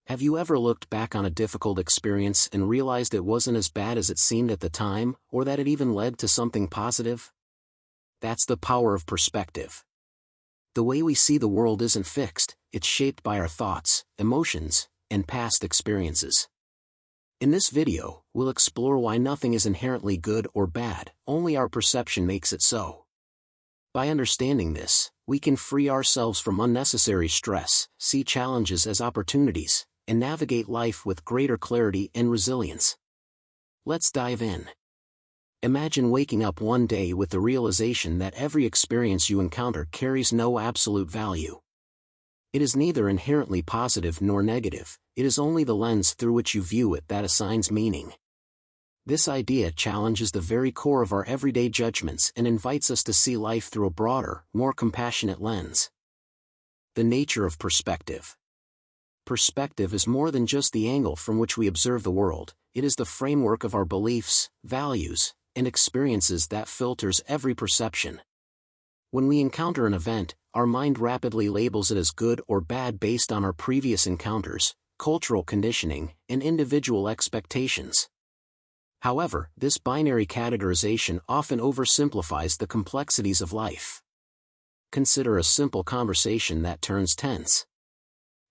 Have you ever looked back on a difficult experience and realized it wasn't as bad as it seemed at the time, or that it even led to something positive? That's the power of perspective. The way we see the world isn't fixed, it's shaped by our thoughts, emotions, and past experiences. In this video, we'll explore why nothing is inherently good or bad, only our perception makes it so. By understanding this, we can free ourselves from unnecessary stress, see challenges as opportunities, and navigate life with greater clarity and resilience. Let's dive in. Imagine waking up one day with the realization that every experience you encounter carries no absolute value. It is neither inherently positive nor negative, it is only the lens through which you view it that assigns meaning. This idea challenges the very core of our everyday judgments and invites us to see life through a broader, more compassionate lens. The nature of perspective. Perspective is more than just the angle from which we observe the world, it is the framework of our beliefs, values, and experiences that filters every perception. When we encounter an event, our mind rapidly labels it as good or bad based on our previous encounters, cultural conditioning, and individual expectations. However, this binary categorization often oversimplifies the complexities of life. Consider a simple conversation that turns tense.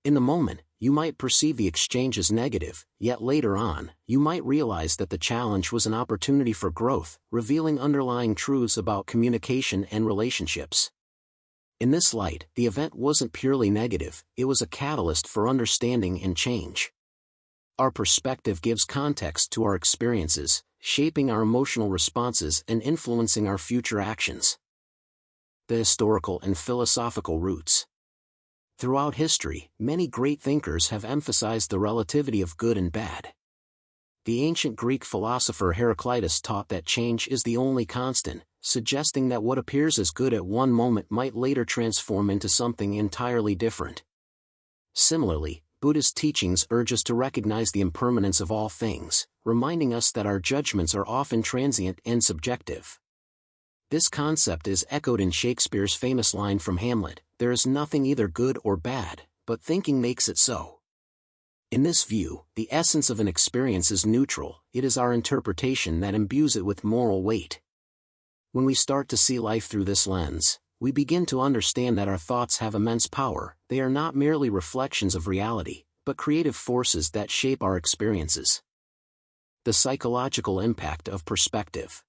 In the moment, you might perceive the exchange as negative, yet later on, you might realize that the challenge was an opportunity for growth, revealing underlying truths about communication and relationships. In this light, the event wasn't purely negative, it was a catalyst for understanding and change. Our perspective gives context to our experiences, shaping our emotional responses and influencing our future actions. The historical and philosophical roots. Throughout history, many great thinkers have emphasized the relativity of good and bad. The ancient Greek philosopher Heraclitus taught that change is the only constant, suggesting that what appears as good at one moment might later transform into something entirely different. Similarly, Buddhist teachings urge us to recognize the impermanence of all things, reminding us that our judgments are often transient and subjective. This concept is echoed in Shakespeare's famous line from Hamlet, "There is nothing either good or bad, but thinking makes it so." In this view, the essence of an experience is neutral, it is our interpretation that imbues it with moral weight. When we start to see life through this lens, we begin to understand that our thoughts have immense power, they are not merely reflections of reality, but creative forces that shape our experiences. The psychological impact of perspective.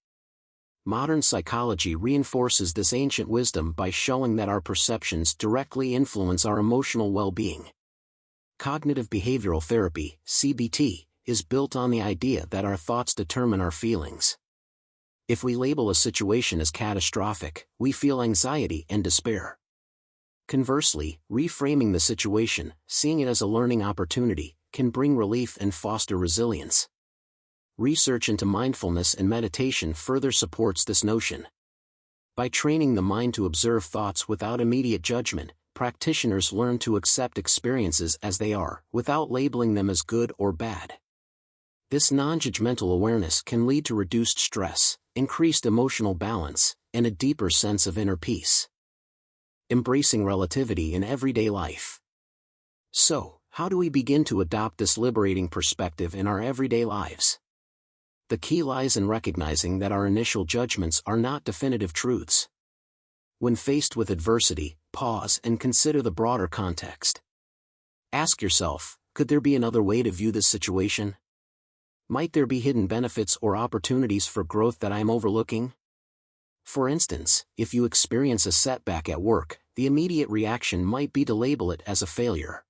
Modern psychology reinforces this ancient wisdom by showing that our perceptions directly influence our emotional well-being. Cognitive behavioral therapy, CBT, is built on the idea that our thoughts determine our feelings. If we label a situation as catastrophic, we feel anxiety and despair. Conversely, reframing the situation, seeing it as a learning opportunity, can bring relief and foster resilience. Research into mindfulness and meditation further supports this notion. By training the mind to observe thoughts without immediate judgment, practitioners learn to accept experiences as they are, without labeling them as good or bad. This non-judgmental awareness can lead to reduced stress, increased emotional balance, and a deeper sense of inner peace. Embracing relativity in everyday life. So, how do we begin to adopt this liberating perspective in our everyday lives? The key lies in recognizing that our initial judgments are not definitive truths. When faced with adversity, pause and consider the broader context. Ask yourself, could there be another way to view this situation? Might there be hidden benefits or opportunities for growth that I am overlooking? For instance, if you experience a setback at work, the immediate reaction might be to label it as a failure.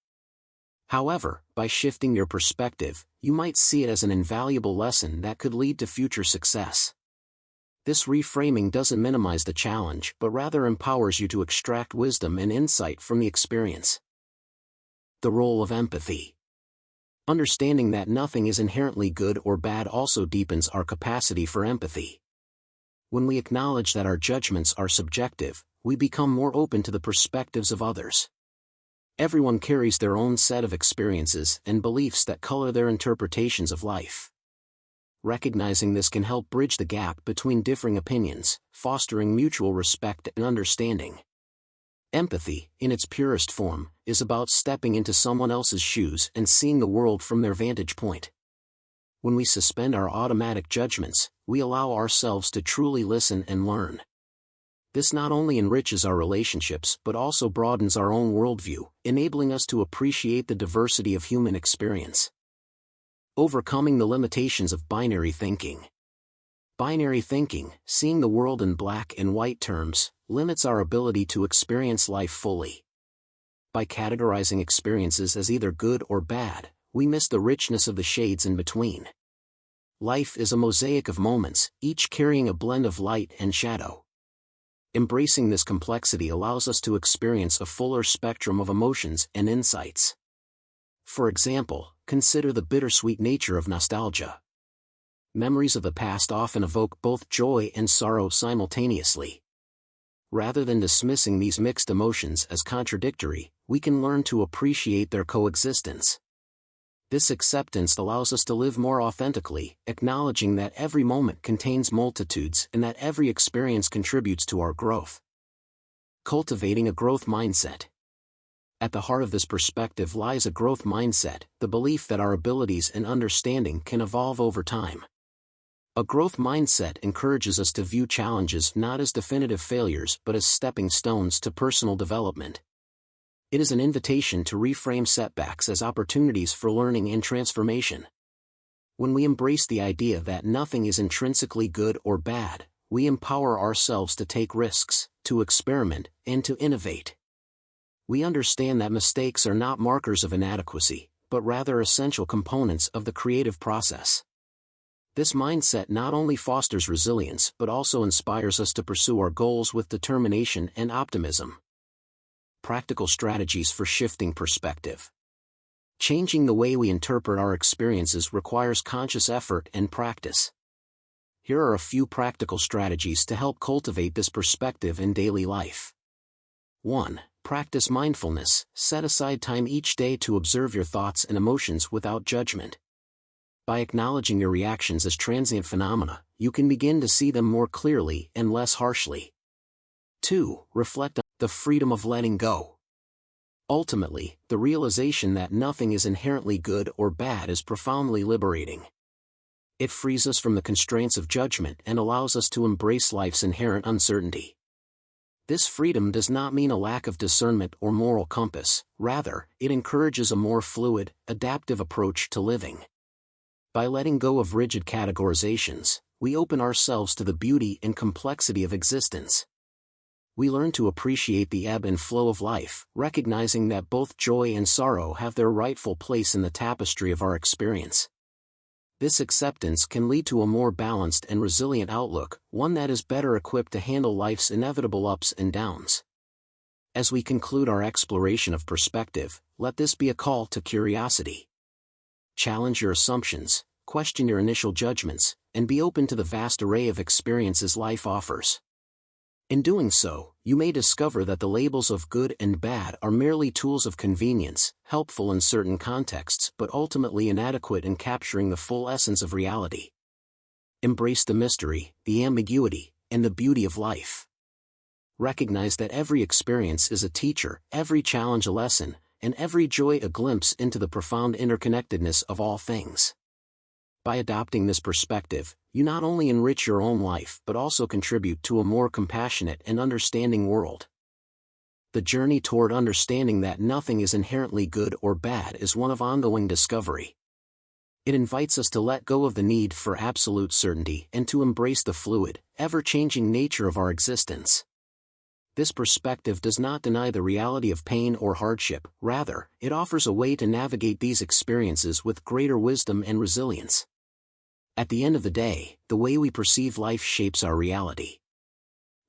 However, by shifting your perspective, you might see it as an invaluable lesson that could lead to future success. This reframing doesn't minimize the challenge but rather empowers you to extract wisdom and insight from the experience. The role of empathy. Understanding that nothing is inherently good or bad also deepens our capacity for empathy. When we acknowledge that our judgments are subjective, we become more open to the perspectives of others. Everyone carries their own set of experiences and beliefs that color their interpretations of life. Recognizing this can help bridge the gap between differing opinions, fostering mutual respect and understanding. Empathy, in its purest form, is about stepping into someone else's shoes and seeing the world from their vantage point. When we suspend our automatic judgments, we allow ourselves to truly listen and learn. This not only enriches our relationships but also broadens our own worldview, enabling us to appreciate the diversity of human experience. Overcoming the limitations of binary thinking. Binary thinking, seeing the world in black and white terms, limits our ability to experience life fully. By categorizing experiences as either good or bad, we miss the richness of the shades in between. Life is a mosaic of moments, each carrying a blend of light and shadow. Embracing this complexity allows us to experience a fuller spectrum of emotions and insights. For example, consider the bittersweet nature of nostalgia. Memories of the past often evoke both joy and sorrow simultaneously. Rather than dismissing these mixed emotions as contradictory, we can learn to appreciate their coexistence. This acceptance allows us to live more authentically, acknowledging that every moment contains multitudes and that every experience contributes to our growth. Cultivating a growth mindset. At the heart of this perspective lies a growth mindset, the belief that our abilities and understanding can evolve over time. A growth mindset encourages us to view challenges not as definitive failures but as stepping stones to personal development. It is an invitation to reframe setbacks as opportunities for learning and transformation. When we embrace the idea that nothing is intrinsically good or bad, we empower ourselves to take risks, to experiment, and to innovate. We understand that mistakes are not markers of inadequacy, but rather essential components of the creative process. This mindset not only fosters resilience but also inspires us to pursue our goals with determination and optimism. Practical strategies for shifting perspective. Changing the way we interpret our experiences requires conscious effort and practice. Here are a few practical strategies to help cultivate this perspective in daily life. 1. Practice mindfulness. Set aside time each day to observe your thoughts and emotions without judgment. By acknowledging your reactions as transient phenomena, you can begin to see them more clearly and less harshly. 2. Reflect on the freedom of letting go. Ultimately, the realization that nothing is inherently good or bad is profoundly liberating. It frees us from the constraints of judgment and allows us to embrace life's inherent uncertainty. This freedom does not mean a lack of discernment or moral compass, rather, it encourages a more fluid, adaptive approach to living. By letting go of rigid categorizations, we open ourselves to the beauty and complexity of existence. We learn to appreciate the ebb and flow of life, recognizing that both joy and sorrow have their rightful place in the tapestry of our experience. This acceptance can lead to a more balanced and resilient outlook, one that is better equipped to handle life's inevitable ups and downs. As we conclude our exploration of perspective, let this be a call to curiosity. Challenge your assumptions, question your initial judgments, and be open to the vast array of experiences life offers. In doing so, you may discover that the labels of good and bad are merely tools of convenience, helpful in certain contexts but ultimately inadequate in capturing the full essence of reality. Embrace the mystery, the ambiguity, and the beauty of life. Recognize that every experience is a teacher, every challenge a lesson, and every joy a glimpse into the profound interconnectedness of all things. By adopting this perspective, you not only enrich your own life but also contribute to a more compassionate and understanding world. The journey toward understanding that nothing is inherently good or bad is one of ongoing discovery. It invites us to let go of the need for absolute certainty and to embrace the fluid, ever-changing nature of our existence. This perspective does not deny the reality of pain or hardship, rather, it offers a way to navigate these experiences with greater wisdom and resilience. At the end of the day, the way we perceive life shapes our reality.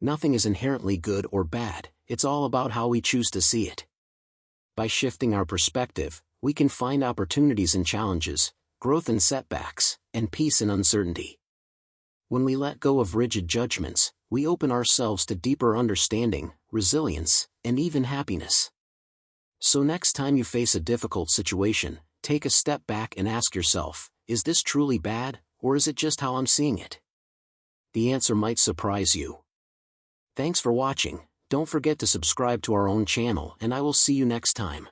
Nothing is inherently good or bad, it's all about how we choose to see it. By shifting our perspective, we can find opportunities in challenges, growth in setbacks, and peace in uncertainty. When we let go of rigid judgments, we open ourselves to deeper understanding, resilience, and even happiness. So next time you face a difficult situation, take a step back and ask yourself, is this truly bad, or is it just how I'm seeing it? The answer might surprise you. Thanks for watching. Don't forget to subscribe to our own channel and I will see you next time.